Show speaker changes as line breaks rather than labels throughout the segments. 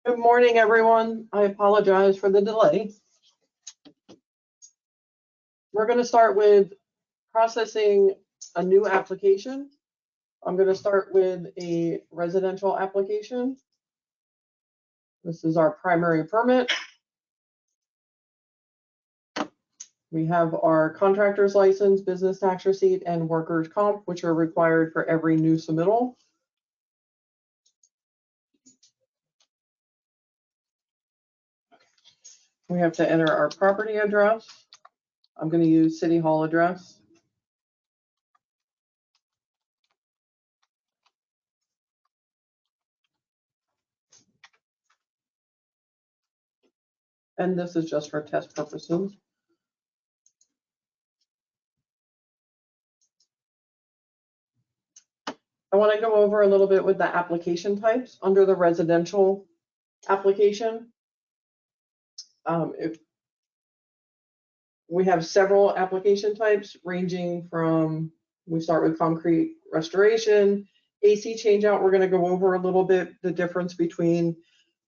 Good morning, everyone. I apologize for the delay. We're going to start with processing a new application. I'm going to start with a residential application. This is our primary permit. We have our contractor's license, business tax receipt, and workers' comp, which are required for every new submittal. We have to enter our property address. I'm going to use City Hall address. And this is just for test purposes. I want to go over a little bit with the application types under the residential application. If we have several application types ranging from, we start with concrete restoration, AC changeout. We're going to go over a little bit the difference between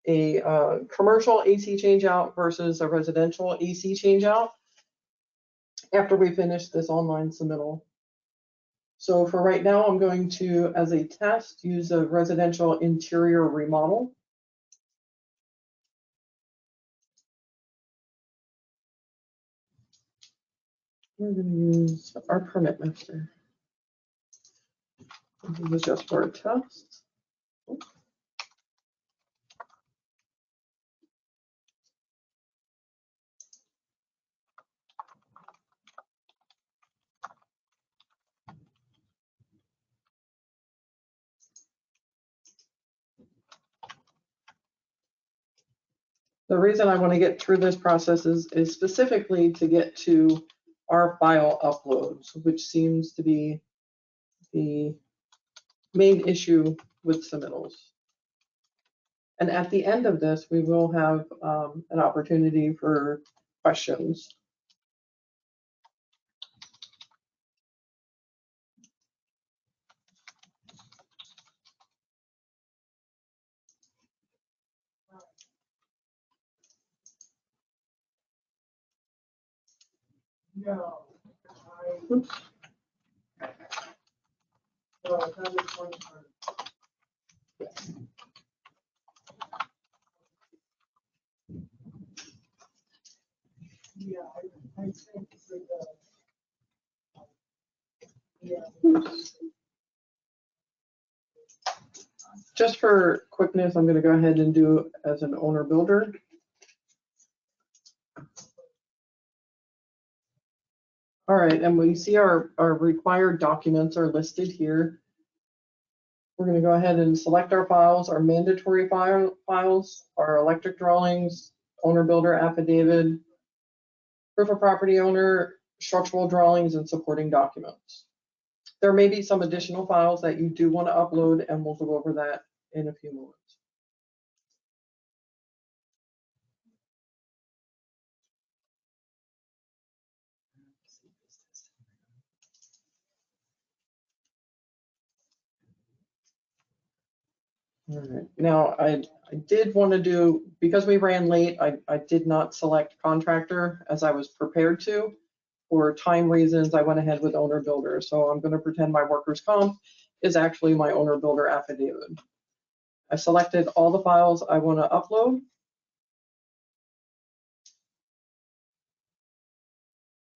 a commercial AC changeout versus a residential AC changeout after we finish this online submittal. So for right now, I'm going to, as a test, use a residential interior remodel. We're going to use our permit master. This is just for a test. The reason I want to get through this process is specifically to get to our file uploads, which seems to be the main issue with submittals. And at the end of this, we will have an opportunity for questions.
No.
Oops.
Yeah, I think for the. Yeah.
Just for quickness, I'm going to go ahead and do as an owner builder. All right, and we see our required documents are listed here. We're going to go ahead and select our files, our mandatory files, our electric drawings, owner builder affidavit, proof of property owner, structural drawings, and supporting documents. There may be some additional files that you do want to upload, and we'll go over that in a few moments. All right. Now, I did want to do, because we ran late, I did not select contractor as I was prepared to. For time reasons, I went ahead with owner builder. So I'm going to pretend my workers' comp is actually my owner builder affidavit. I selected all the files I want to upload.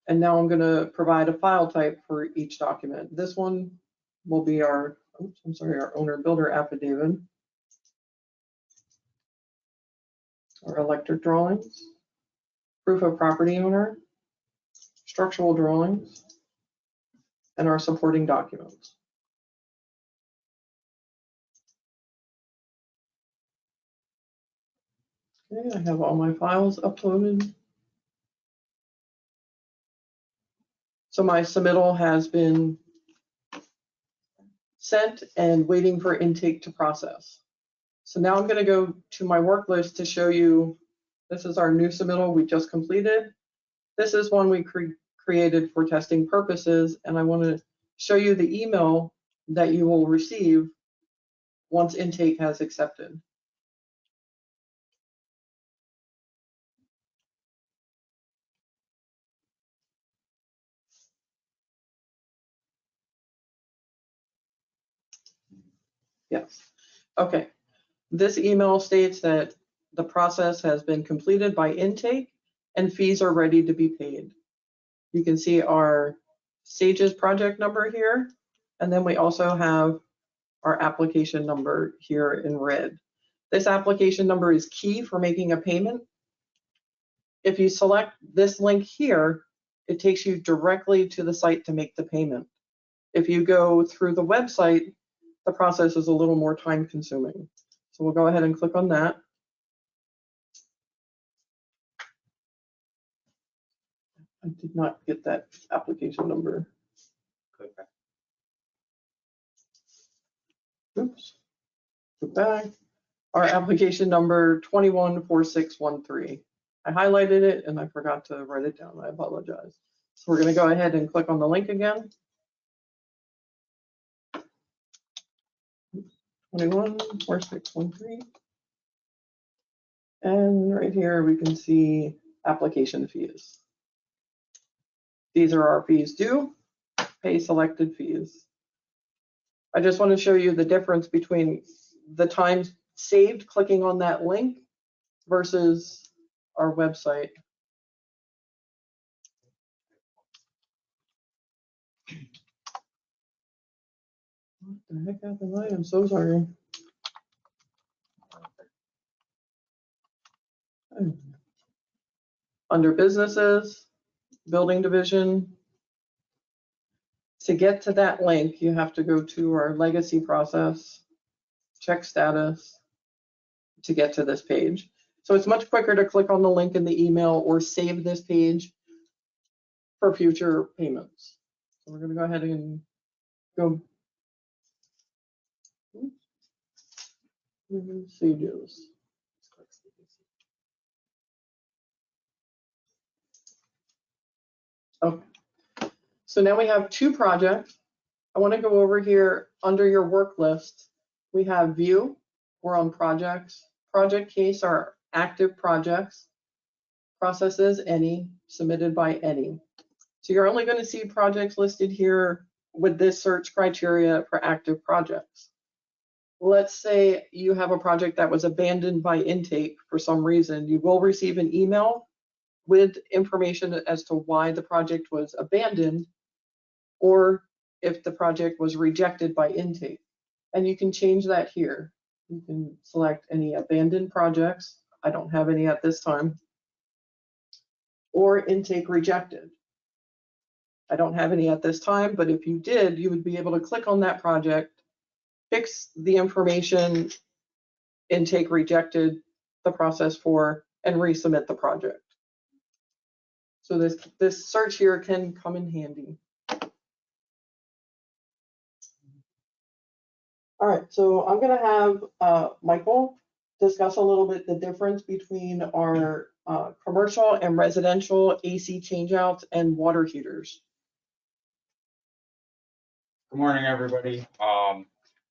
And now I'm going to provide a file type for each document. This one will be our, our owner builder affidavit. Our electric drawings, proof of property owner, structural drawings, and our supporting documents. Okay, I have all my files uploaded. So my submittal has been sent and waiting for intake to process. So now I'm going to go to my work list to show you, this is our new submittal we just completed. This is one we created for testing purposes, and I want to show you the email that you will receive once intake has accepted. Yes. Okay. This email states that the process has been completed by intake and fees are ready to be paid. You can see our Stages project number here, and then we also have our application number here in red. This application number is key for making a payment. If you select this link here, it takes you directly to the site to make the payment. If you go through the website, the process is a little more time consuming. So we'll go ahead and click on that. I did not get that application number. Oops. Go back. Our application number 214613. I highlighted it and I forgot to write it down. I apologize. So we're going to go ahead and click on the link again. 214613. And right here we can see application fees. These are our fees due, pay selected fees. I just want to show you the difference between the time saved clicking on that link versus our website. What the heck happened? I am so sorry. Under businesses, building division. To get to that link, you have to go to our legacy process, check status to get to this page. So it's much quicker to click on the link in the email or save this page for future payments. So we're going to go ahead and go. Stages. Okay. So now we have two projects. I want to go over here under your work list. We have view. We're on projects. Project case are active projects. Processes any, submitted by any. So you're only going to see projects listed here with this search criteria for active projects. Let's say you have a project that was abandoned by intake for some reason. You will receive an email with information as to why the project was abandoned or if the project was rejected by intake. And you can change that here. You can select any abandoned projects. I don't have any at this time. Or intake rejected. I don't have any at this time, but if you did, you would be able to click on that project, fix the information, intake rejected the process for, and resubmit the project. So this search here can come in handy. All right, so I'm going to have Michael discuss a little bit the difference between our commercial and residential AC changeouts and water heaters.
Good morning, everybody.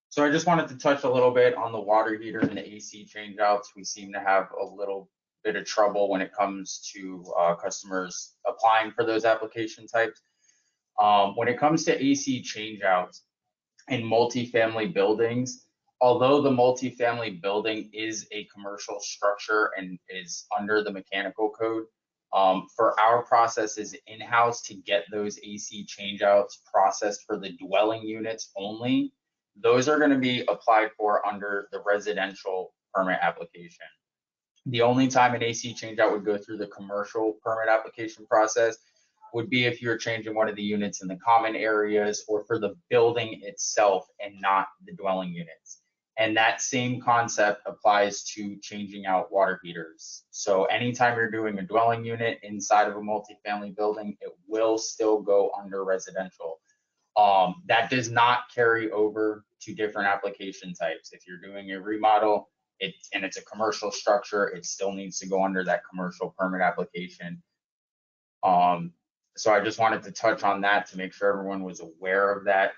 So I just wanted to touch a little bit on the water heater and the AC changeouts. We seem to have a little bit of trouble when it comes to customers applying for those application types. When it comes to AC changeouts in multifamily buildings, although the multifamily building is a commercial structure and is under the mechanical code, for our processes in-house to get those AC changeouts processed for the dwelling units only, those are going to be applied for under the residential permit application. The only time an AC changeout would go through the commercial permit application process would be if you're changing one of the units in the common areas or for the building itself and not the dwelling units. And that same concept applies to changing out water heaters. So anytime you're doing a dwelling unit inside of a multifamily building, it will still go under residential. That does not carry over to different application types. If you're doing a remodel and it's a commercial structure, it still needs to go under that commercial permit application. So I just wanted to touch on that to make sure everyone was aware of that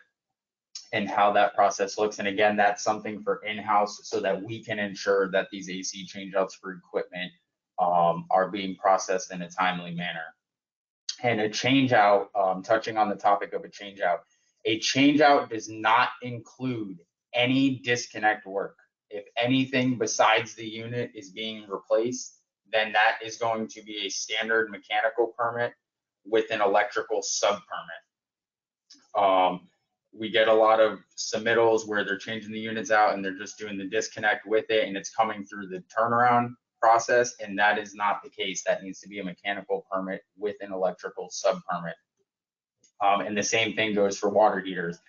and how that process looks. And again, that's something for in-house so that we can ensure that these AC changeouts for equipment are being processed in a timely manner. And a changeout, touching on the topic of a changeout does not include any disconnect work. If anything besides the unit is being replaced, then that is going to be a standard mechanical permit with an electrical sub permit. We get a lot of submittals where they're changing the units out and they're just doing the disconnect with it and it's coming through the turnaround process, and that is not the case. That needs to be a mechanical permit with an electrical sub permit. And the same thing goes for water heaters.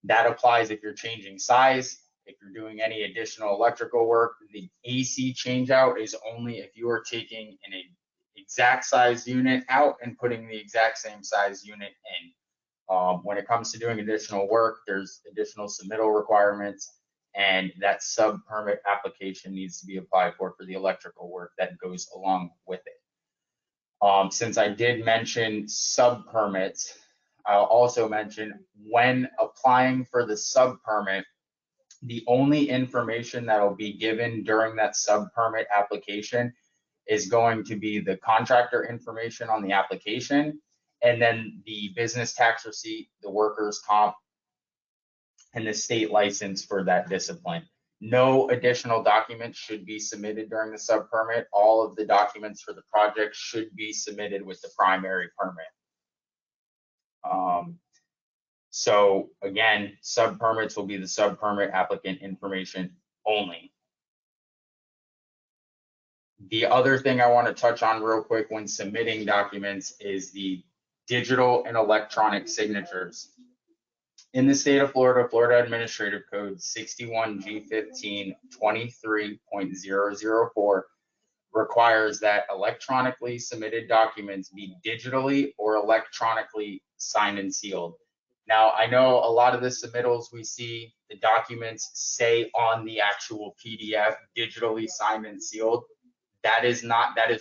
That applies if you're changing size, if you're doing any additional electrical work. The AC changeout is only if you are taking an exact size unit out and putting the exact same size unit in. When it comes to doing additional work, there's additional submittal requirements, and that sub permit application needs to be applied for the electrical work that goes along with it. Since I did mention sub permits, I'll also mention when applying for the sub permit, the only information that will be given during that sub permit application is going to be the contractor information on the application, and then the business tax receipt, the workers' comp, and the state license for that discipline. No additional documents should be submitted during the sub permit. All of the documents for the project should be submitted with the primary permit. So again, sub permits will be the sub permit applicant information only. The other thing I want to touch on real quick when submitting documents is the digital and electronic signatures. In the state of Florida, Florida Administrative Code 61G15 23.004 requires that electronically submitted documents be digitally or electronically signed and sealed. Now, I know a lot of the submittals we see, the documents say on the actual PDF, digitally signed and sealed. That is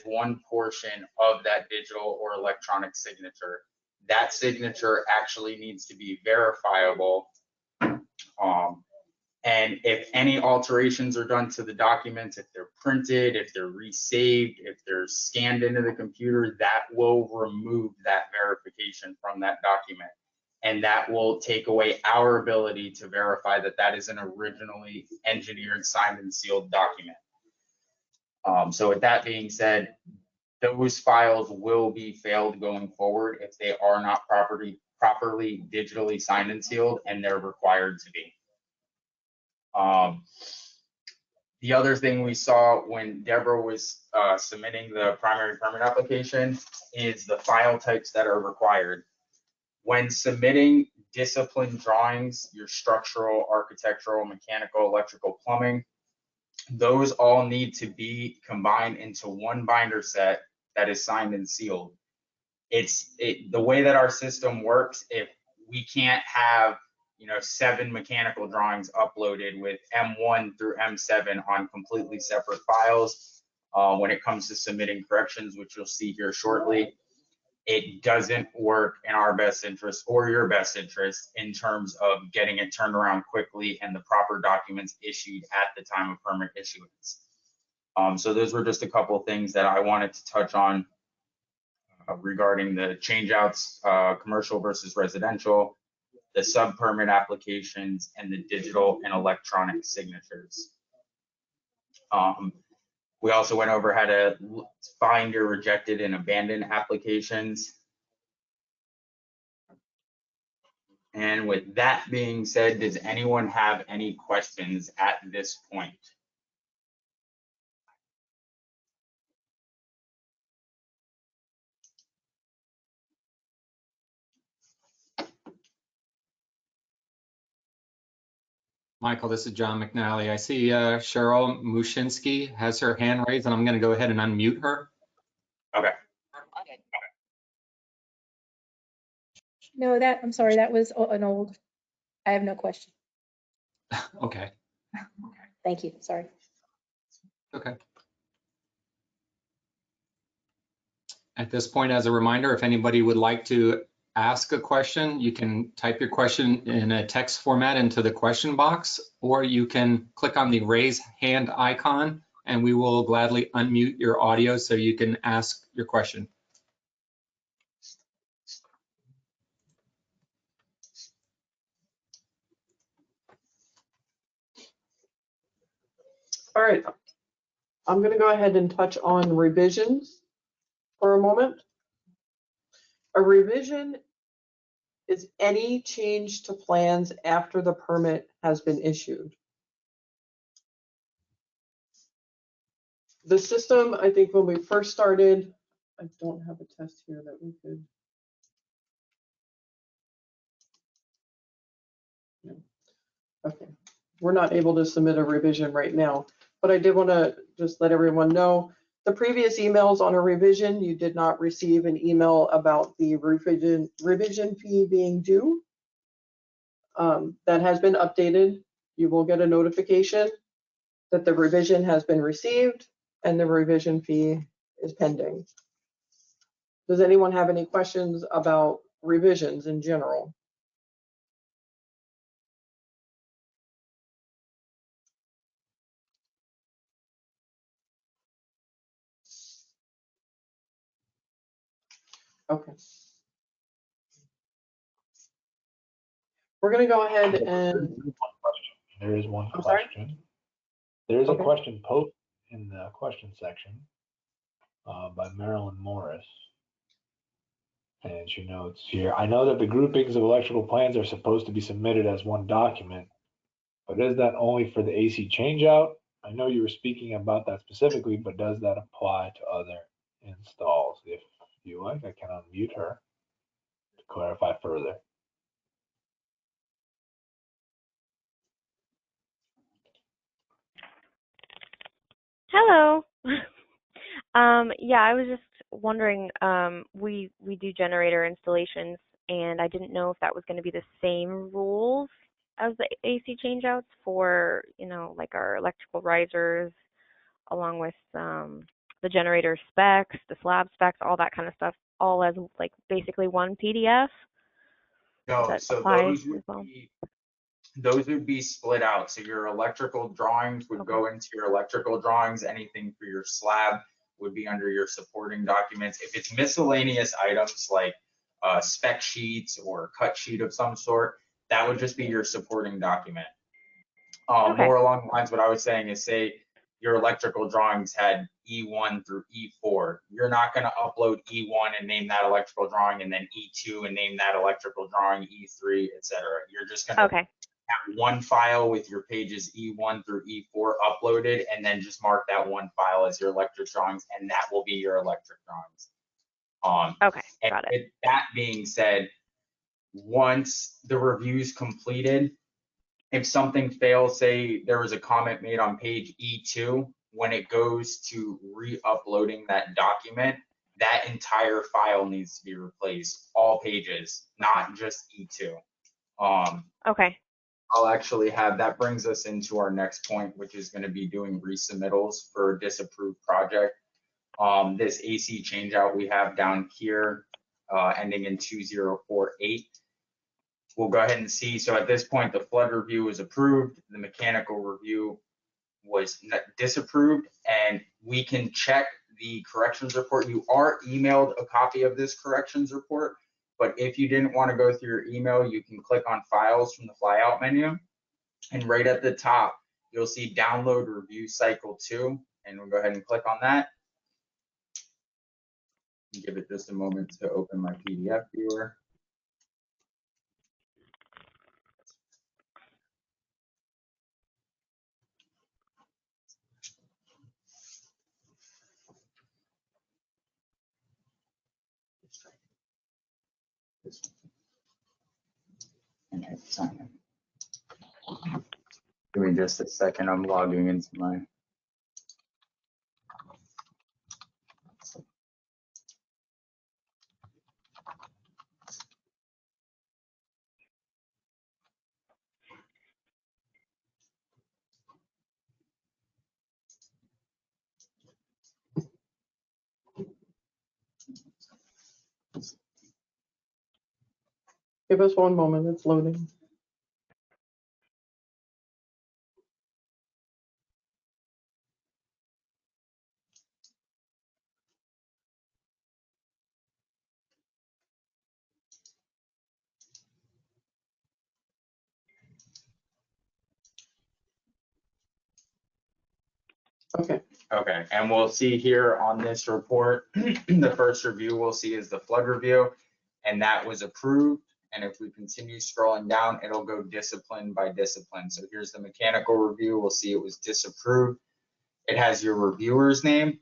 one portion of that digital or electronic signature. That signature actually needs to be verifiable. And if any alterations are done to the documents, if they're printed, if they're resaved, if they're scanned into the computer, that will remove that verification from that document. And that will take away our ability to verify that that is an originally engineered, signed and sealed document. So with that being said, those files will be failed going forward if they are not properly digitally signed and sealed, and they're required to be. The other thing we saw when Deborah was submitting the primary permit application is the file types that are required. When submitting discipline drawings, your structural, architectural, mechanical, electrical, plumbing, those all need to be combined into one binder set that is signed and sealed. The way that our system works, if we can't have 7 mechanical drawings uploaded with M1 through M7 on completely separate files, when it comes to submitting corrections, which you'll see here shortly, it doesn't work in our best interest or your best interest in terms of getting it turned around quickly and the proper documents issued at the time of permit issuance. So those were just a couple of things that I wanted to touch on regarding the changeouts, commercial versus residential, the sub-permit applications, and the digital and electronic signatures. We also went over how to find your rejected and abandoned applications. And with that being said, does anyone have any questions at this point?
Michael, this is John McNally. I see Cheryl Mushinsky has her hand raised, and I'm going to go ahead and unmute her.
Okay.
No, I'm sorry, that was an old, I have no question.
Okay.
Thank you, sorry.
Okay. At this point, as a reminder, if anybody would like to ask a question, you can type your question in a text format into the question box, or you can click on the raise hand icon and we will gladly unmute your audio so you can ask your question.
All right. I'm going to go ahead and touch on revisions for a moment. A revision is any change to plans after the permit has been issued. The system, I think when we first started, I don't have a test here that we could. No. Okay, we're not able to submit a revision right now, but I did want to just let everyone know the previous emails on a revision, you did not receive an email about the revision fee being due. That has been updated. You will get a notification that the revision has been received and the revision fee is pending. Does anyone have any questions about revisions in general? Okay. We're going to go ahead and.
There is one
I'm sorry?
question. There is a
Okay.
question posted in the question section by Marilyn Morris. And she notes here, I know that the groupings of electrical plans are supposed to be submitted as one document, but is that only for the AC changeout? I know you were speaking about that specifically, but does that apply to other installs? If you like, I can unmute her to clarify further.
Hello. Yeah, I was just wondering, we do generator installations, and I didn't know if that was going to be the same rules as the AC changeouts for, like our electrical risers, along with the generator specs, the slab specs, all that kind of stuff, all as like basically one PDF. Does
No,
that
so
apply
those
as
would
well?
those would be split out. So your electrical drawings would
Okay.
go into your electrical drawings. Anything for your slab would be under your supporting documents. If it's miscellaneous items like spec sheets or cut sheet of some sort, that would just be your supporting document.
Okay.
More along the lines, what I was saying is, say your electrical drawings had E1 through E4. You're not going to upload E1 and name that electrical drawing, and then E2 and name that electrical drawing, E3, etc. You're just going to
Okay.
have one file with your pages E1 through E4 uploaded, and then just mark that one file as your electric drawings, and that will be your electric drawings.
Okay.
And
Got it.
with that being said, once the review's completed, if something fails, say there was a comment made on page E2, when it goes to re-uploading that document, that entire file needs to be replaced, all pages, not just E2.
Okay.
I'll actually have, that brings us into our next point, which is going to be doing resubmittals for a disapproved project. This AC changeout we have down here, ending in 2048. We'll go ahead and see. So at this point, the flood review was approved. The mechanical review was disapproved, and we can check the corrections report. You are emailed a copy of this corrections report, but if you didn't want to go through your email, you can click on files from the flyout menu, and right at the top, you'll see download review cycle 2, and we'll go ahead and click on that. Give it just a moment to open my PDF viewer. And hit sign in. Give me just a second. I'm logging into my.
Give us one moment, it's loading. Okay,
Okay, and we'll see here on this report, the first review we'll see is the flood review, and that was approved. And if we continue scrolling down, it'll go discipline by discipline. So here's the mechanical review. We'll see it was disapproved. It has your reviewer's name.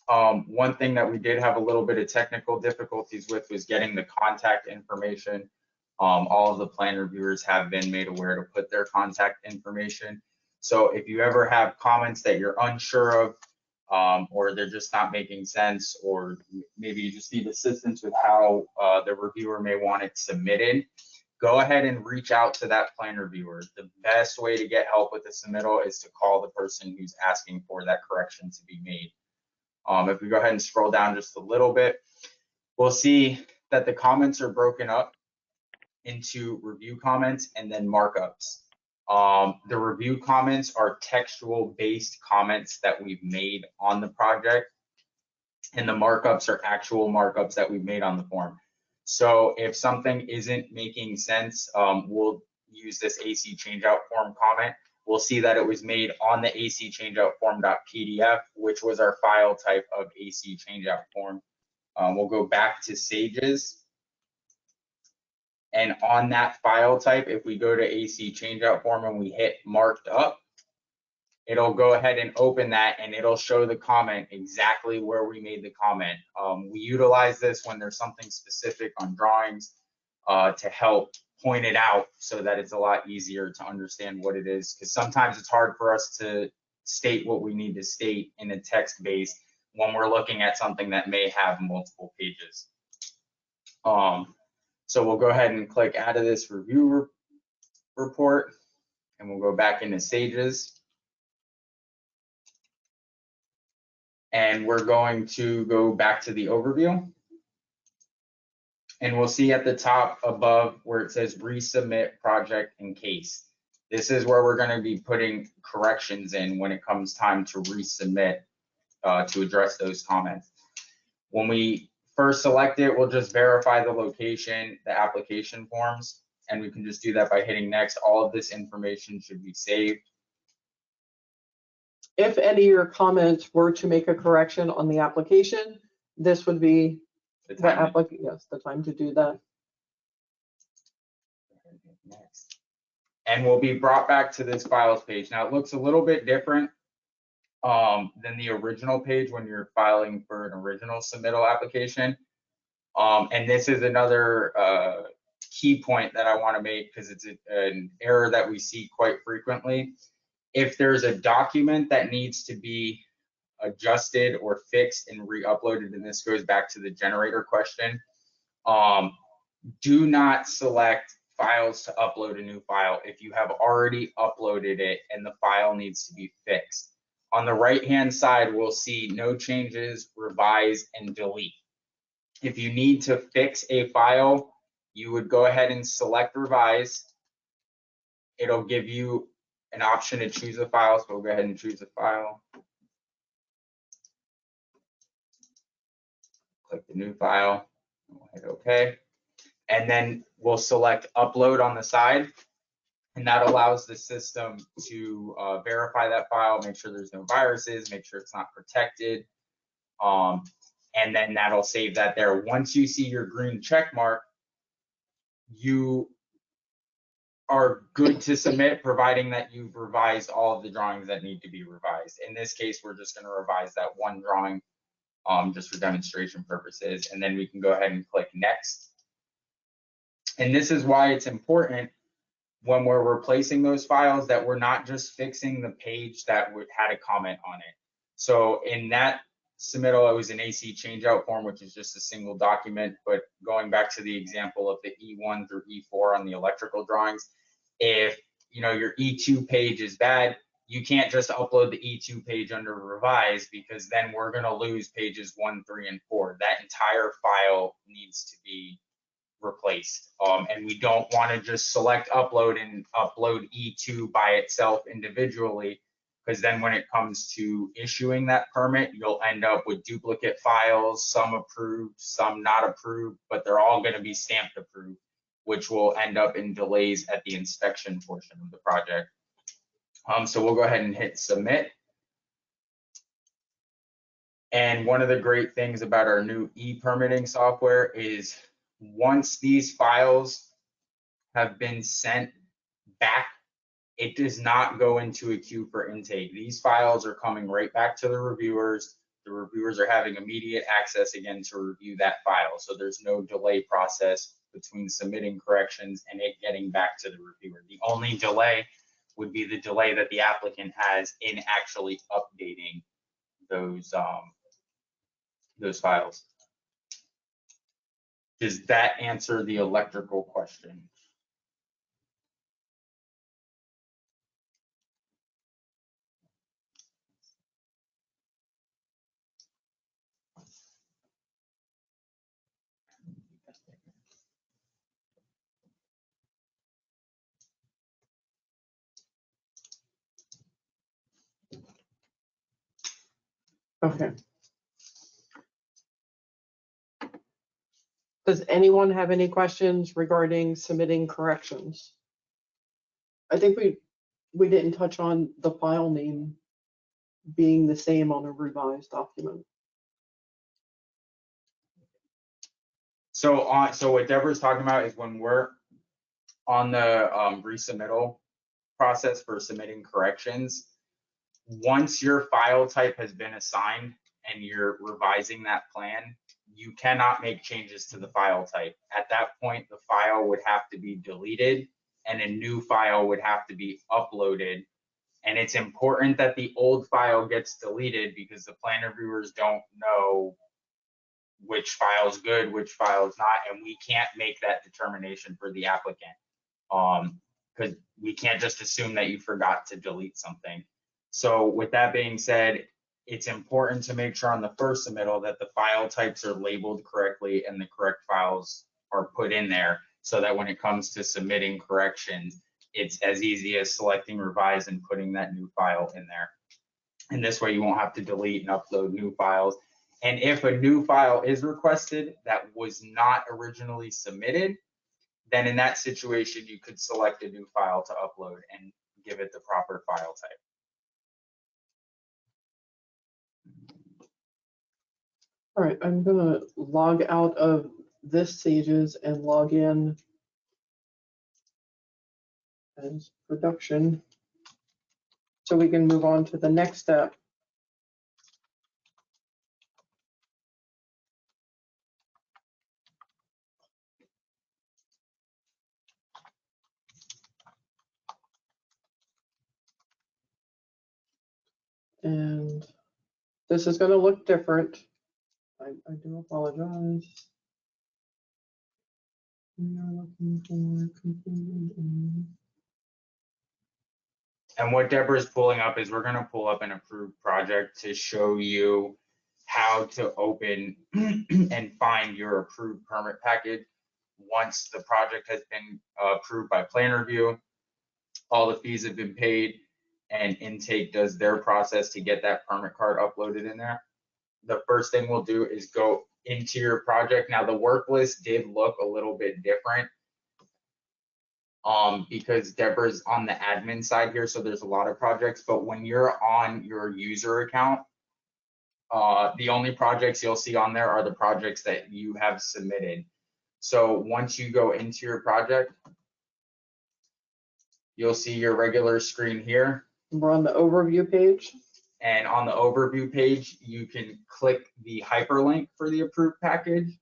One thing that we did have a little bit of technical difficulties with was getting the contact information. All of the plan reviewers have been made aware to put their contact information. So if you ever have comments that you're unsure of, or they're just not making sense, or maybe you just need assistance with how the reviewer may want it submitted, go ahead and reach out to that plan reviewer. The best way to get help with the submittal is to call the person who's asking for that correction to be made. If we go ahead and scroll down just a little bit, we'll see that the comments are broken up into review comments and then markups. The review comments are textual based comments that we've made on the project, and the markups are actual markups that we've made on the form. So if something isn't making sense, we'll use this AC changeout form comment. We'll see that it was made on the AC changeout form.pdf, which was our file type of AC changeout form. We'll go back to Sages. And on that file type, if we go to AC changeout form and we hit marked up, it'll go ahead and open that and it'll show the comment exactly where we made the comment. We utilize this when there's something specific on drawings to help point it out so that it's a lot easier to understand what it is. Because sometimes it's hard for us to state what we need to state in a text base when we're looking at something that may have multiple pages. So we'll go ahead and click out of this review report and we'll go back into Sages. And we're going to go back to the overview. And we'll see at the top above where it says resubmit project and case. This is where we're going to be putting corrections in when it comes time to resubmit to address those comments. When we first select it, we'll just verify the location, the application forms, and we can just do that by hitting next. All of this information should be saved.
if any of your comments were to make a correction on the application, this would be
The
the
time
yes, the time to do that.
next. And we'll be brought back to this files page. Now it looks a little bit different than the original page when you're filing for an original submittal application. And this is another key point that I want to make because it's an error that we see quite frequently. If there's a document that needs to be adjusted or fixed and re-uploaded, and this goes back to the generator question, do not select files to upload a new file if you have already uploaded it and the file needs to be fixed. On the right-hand side, we'll see no changes, revise, and delete. If you need to fix a file, you would go ahead and select revise. It'll give you an option to choose a file, so we'll go ahead and choose a file. Click the new file, and we'll hit OK. And then we'll select upload on the side, and that allows the system to verify that file, make sure there's no viruses, make sure it's not protected. And then that'll save that there. Once you see your green check mark, you are good to submit, providing that you've revised all of the drawings that need to be revised. In this case, we're just going to revise that one drawing just for demonstration purposes, and then we can go ahead and click next. And this is why it's important when we're replacing those files that we're not just fixing the page that had a comment on it. So in that submittal, it was an AC changeout form, which is just a single document. But going back to the example of the E1 through E4 on the electrical drawings, if your E2 page is bad, you can't just upload the E2 page under revise, because then we're going to lose pages 1, 3, and 4. That entire file needs to be replaced. And we don't want to just select upload and upload E2 by itself individually, because then when it comes to issuing that permit, you'll end up with duplicate files, some approved, some not approved, but they're all going to be stamped approved, which will end up in delays at the inspection portion of the project. So we'll go ahead and hit submit. And one of the great things about our new e-permitting software is once these files have been sent back, it does not go into a queue for intake. These files are coming right back to the reviewers. The reviewers are having immediate access again to review that file. So there's no delay process between submitting corrections and it getting back to the reviewer. The only delay would be the delay that the applicant has in actually updating those files. Does that answer the electrical question?
Okay. Does anyone have any questions regarding submitting corrections? I think we didn't touch on the file name being the same on a revised document.
So what Deborah's talking about is when we're on the resubmittal process for submitting corrections, once your file type has been assigned and you're revising that plan, you cannot make changes to the file type. At that point, the file would have to be deleted and a new file would have to be uploaded. And it's important that the old file gets deleted because the plan reviewers don't know which file is good, which file is not, and we can't make that determination for the applicant. Because we can't just assume that you forgot to delete something. So with that being said, it's important to make sure on the first submittal that the file types are labeled correctly and the correct files are put in there so that when it comes to submitting corrections, it's as easy as selecting revise and putting that new file in there. And this way you won't have to delete and upload new files. And if a new file is requested that was not originally submitted, then in that situation, you could select a new file to upload and give it the proper file type.
All right, I'm gonna log out of this Sages and log in as production so we can move on to the next step. And this is going to look different. I do apologize. We are looking for completed.
And what Deborah's pulling up is we're going to pull up an approved project to show you how to open and find your approved permit package. Once the project has been approved by plan review, all the fees have been paid, and intake does their process to get that permit card uploaded in there. The first thing we'll do is go into your project. Now the work list did look a little bit different because Deborah's on the admin side here, so there's a lot of projects, but when you're on your user account, the only projects you'll see on there are the projects that you have submitted. So once you go into your project, you'll see your regular screen here.
We're on the overview page.
And on the overview page, you can click the hyperlink for the approved package.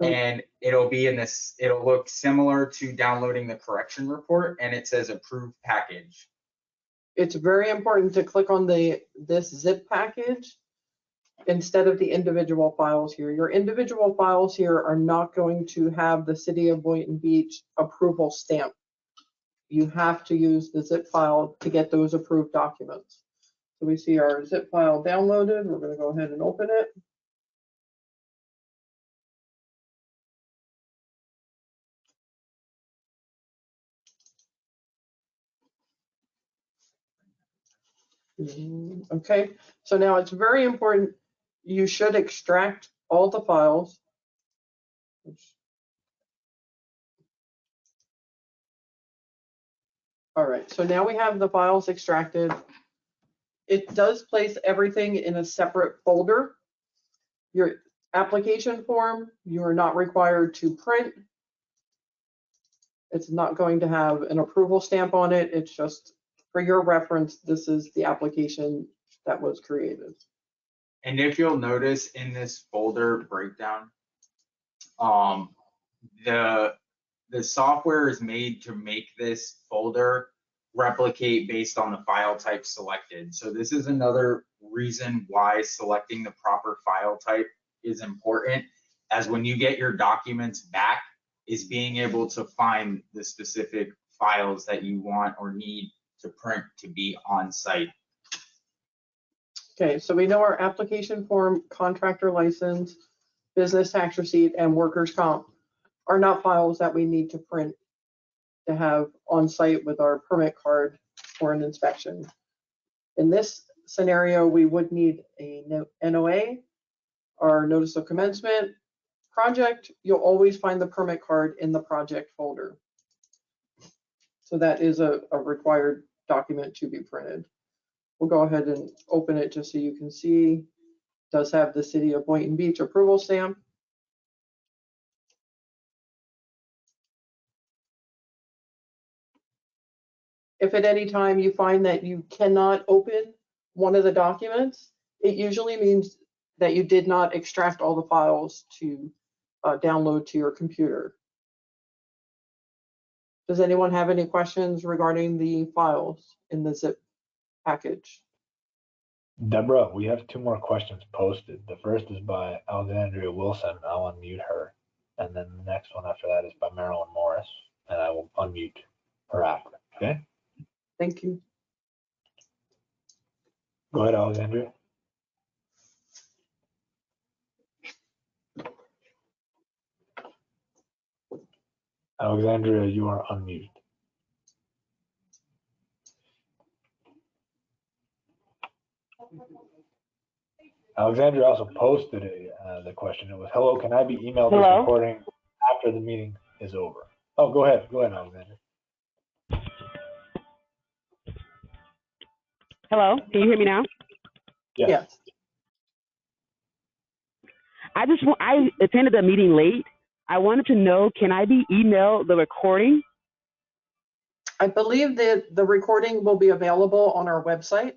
And it'll be in this, it'll look similar to downloading the correction report, and it says approved package.
It's very important to click on this zip package instead of the individual files here. Your individual files here are not going to have the City of Boynton Beach approval stamp. You have to use the zip file to get those approved documents. So we see our zip file downloaded. We're going to go ahead and open it. Okay, so now it's very important. You should extract all the files. All right, so now we have the files extracted. It does place everything in a separate folder. Your application form, you are not required to print. It's not going to have an approval stamp on it. It's just for your reference, this is the application that was created.
And if you'll notice in this folder breakdown, the software is made to make this folder replicate based on the file type selected. So this is another reason why selecting the proper file type is important, as when you get your documents back, is being able to find the specific files that you want or need to print to be on site.
Okay, so we know our application form, contractor license, business tax receipt, and workers' comp are not files that we need to print to have on site with our permit card for an inspection. In this scenario, we would need a NOA or notice of commencement. Project, you'll always find the permit card in the project folder. So that is a required document to be printed. We'll go ahead and open it just so you can see. It does have the City of Boynton Beach approval stamp. If at any time you find that you cannot open one of the documents, it usually means that you did not extract all the files to download to your computer. Does anyone have any questions regarding the files in the zip package?
Deborah, we have 2 more questions posted. The first is by Alexandria Wilson. I'll unmute her. And then the next one after that is by Marilyn Morris, and I will unmute her after. Okay?
Thank you.
Go ahead, Alexandria. Alexandria, you are unmuted. Alexandria also posted the question. It was, hello, can I be emailed this recording after the meeting is over? Oh, go ahead, Alexandria.
Hello, can you hear me now?
Yes.
I attended the meeting late. I wanted to know, can I be emailed the recording?
I believe that the recording will be available on our website.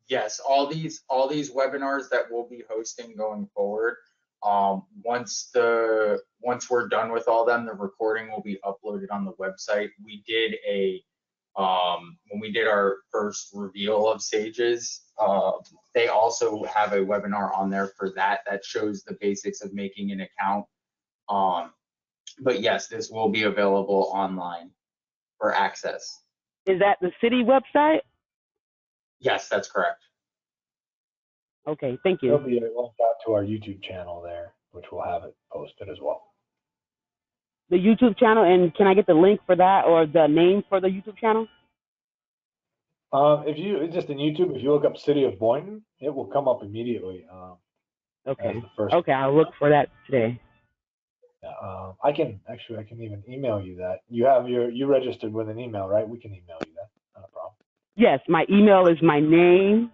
Yes, all these webinars that we'll be hosting going forward, once we're done with all them, the recording will be uploaded on the website. We did when we did our first reveal of Sages, they also have a webinar on there for that shows the basics of making an account. But yes, this will be available online for access.
Is that the city website?
Yes, that's correct.
Okay, thank you.
There'll be a link out to our YouTube channel there, which will have it posted as well.
The YouTube channel, and can I get the link for that or the name for the YouTube channel?
It's just in YouTube, if you look up City of Boynton, it will come up immediately.
Okay.
First.
Okay, I'll look for that today.
Yeah, I can even email you that. You registered with an email, right? We can email you that. Not a problem.
Yes, my email is my name,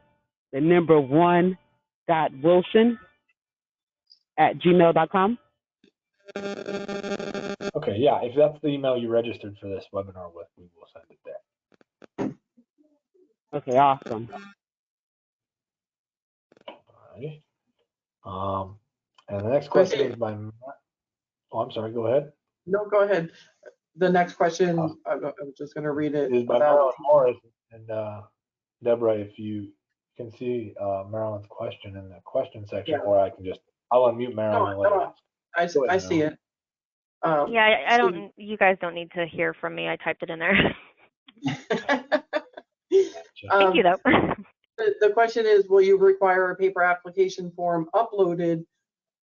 the number 1.wilson@gmail.com.
Okay, yeah, if that's the email you registered for this webinar with, we will send it there.
Okay, awesome.
All right. And the next question is by oh, I'm sorry, go ahead.
No, go ahead. The next question, I was just going to read it.
Is by Marilyn Morris. And Deborah, if you can see Marilyn's question in the question section, or I can I'll unmute Marilyn and let her ask.
I see it.
Yeah, I don't. You guys don't need to hear from me. I typed it in there. Thank you, though.
The question is, will you require a paper application form uploaded,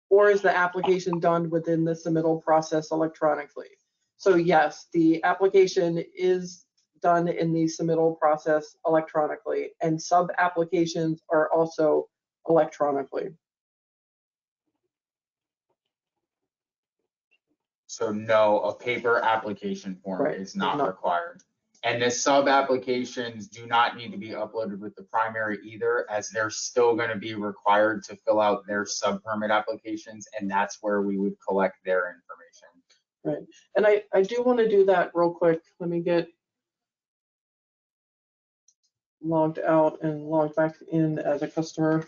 or is the application done within the submittal process electronically? So yes, the application is done in the submittal process electronically, and sub-applications are also electronically.
So no, a paper application form is not required. And the sub applications do not need to be uploaded with the primary either, as they're still going to be required to fill out their sub permit applications, and that's where we would collect their information.
And I do want to do that real quick. Let me get logged out and logged back in as a customer.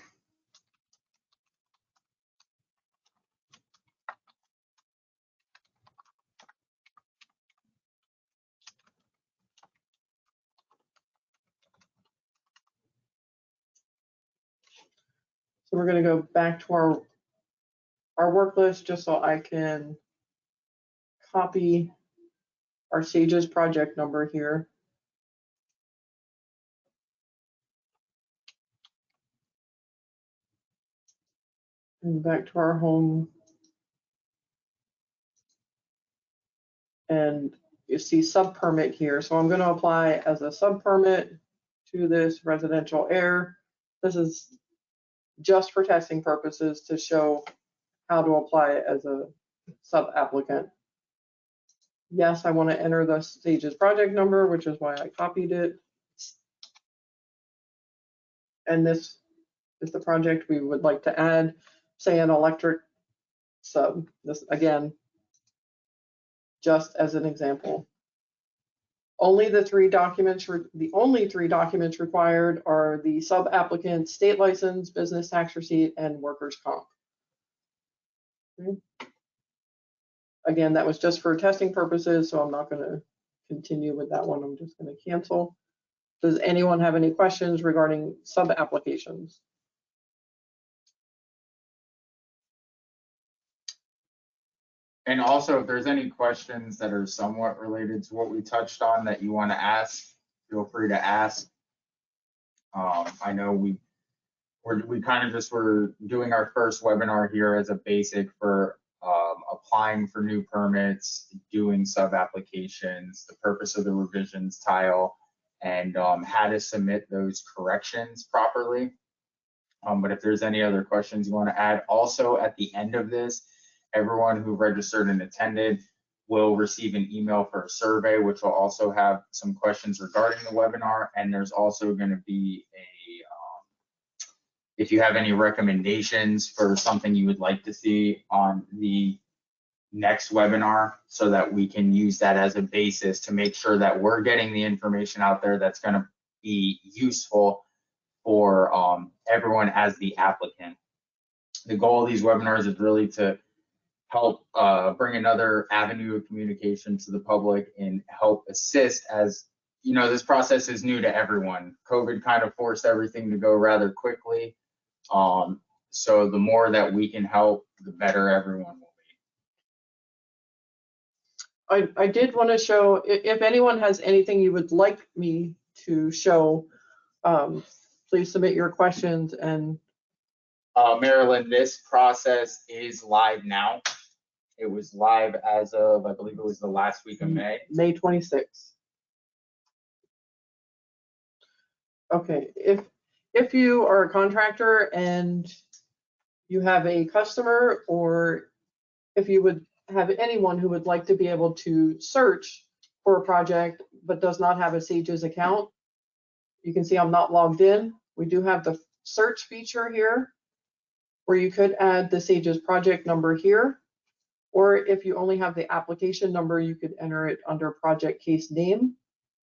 So we're going to go back to our work list just so I can copy our Sage's project number here. And back to our home. And you see sub permit here. So I'm going to apply as a sub permit to this residential air. This is just for testing purposes to show how to apply it as a sub applicant. Yes, I want to enter the Sage's project number, which is why I copied it. And this is the project we would like to add, say an electric sub. This again, just as an example. Only the only three documents required are the sub applicant state license, business tax receipt, and workers' comp. Okay. Again, that was just for testing purposes, so I'm not going to continue with that one. I'm just going to cancel. Does anyone have any questions regarding sub applications?
And also, if there's any questions that are somewhat related to what we touched on that you want to ask, feel free to ask. I know we kind of just were doing our first webinar here as a basic for applying for new permits, doing sub applications, the purpose of the revisions tile, and how to submit those corrections properly. But if there's any other questions you want to add, also at the end of this, everyone who registered and attended will receive an email for a survey, which will also have some questions regarding the webinar. And there's also going to be if you have any recommendations for something you would like to see on the next webinar, so that we can use that as a basis to make sure that we're getting the information out there that's going to be useful for everyone as the applicant. The goal of these webinars is really to help bring another avenue of communication to the public and help assist, as you know, this process is new to everyone. COVID kind of forced everything to go rather quickly. So the more that we can help, the better everyone will be.
I did want to show, if anyone has anything you would like me to show, please submit your questions. And
Marilyn, this process is live now. It was live as of, I believe it was the last week of May.
May 26th. Okay, if you are a contractor and you have a customer, or if you would have anyone who would like to be able to search for a project but does not have a Sage's account, you can see I'm not logged in. We do have the search feature here where you could add the Sage's project number here, or if you only have the application number, you could enter it under project case name.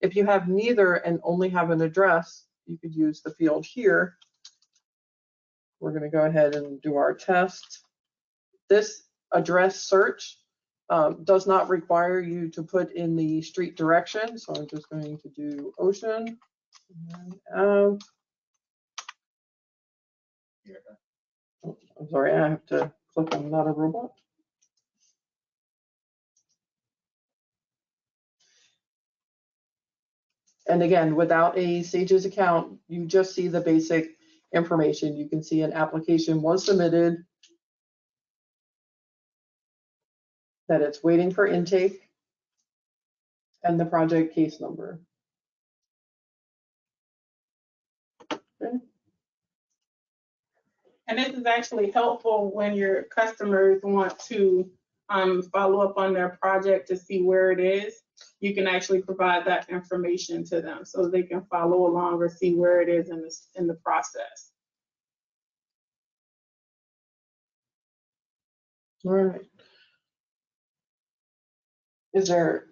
If you have neither and only have an address, you could use the field here. We're going to go ahead and do our test. This address search does not require you to put in the street direction. So I'm just going to do Ocean. Oh, I'm sorry, I have to click on not a robot. And again, without a Sage's account, you just see the basic information. You can see an application was submitted, that it's waiting for intake, and the project case number. Okay.
And this is actually helpful when your customers want to follow up on their project to see where it is. you can actually provide that information to them so they can follow along or see where it is in the process.
All right. Is there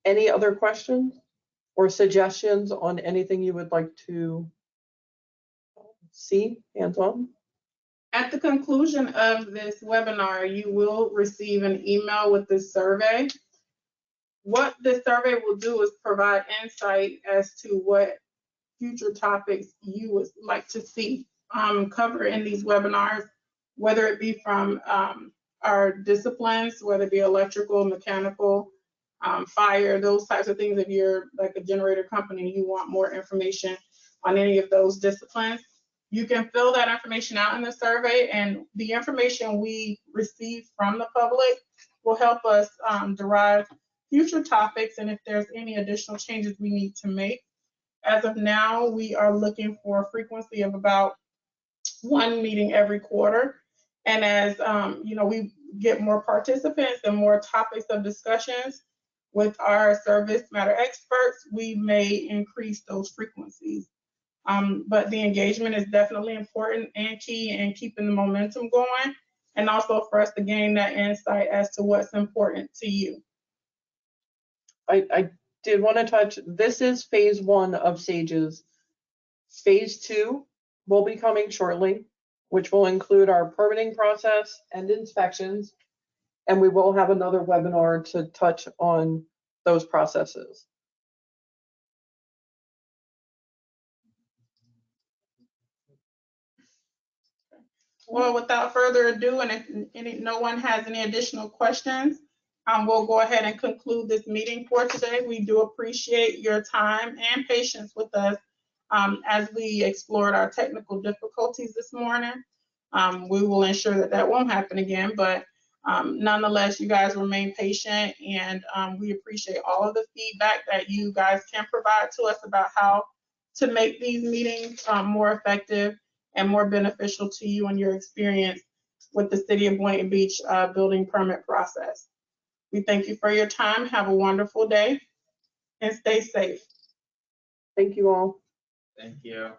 any other questions or suggestions on anything you would like to see hands-on?
At the conclusion of this webinar, you will receive an email with this survey. What this survey will do is provide insight as to what future topics you would like to see cover in these webinars, whether it be from our disciplines, whether it be electrical, mechanical, fire, those types of things. If you're like a generator company, you want more information on any of those disciplines, you can fill that information out in the survey, and the information we receive from the public will help us derive future topics and if there's any additional changes we need to make. As of now, we are looking for a frequency of about 1 meeting every quarter. And as we get more participants and more topics of discussions with our service matter experts, we may increase those frequencies. But the engagement is definitely important and key in keeping the momentum going, and also for us to gain that insight as to what's important to you.
I did want to touch, this is phase 1 of SAGE's. Phase 2 will be coming shortly, which will include our permitting process and inspections. And we will have another webinar to touch on those processes.
Well, without further ado, and if no one has any additional questions, we'll go ahead and conclude this meeting for today. We do appreciate your time and patience with us as we explored our technical difficulties this morning. We will ensure that that won't happen again, but nonetheless, you guys remain patient, and we appreciate all of the feedback that you guys can provide to us about how to make these meetings more effective and more beneficial to you and your experience with the City of Boynton Beach building permit process. We thank you for your time. Have a wonderful day and stay safe.
Thank you all.
Thank you.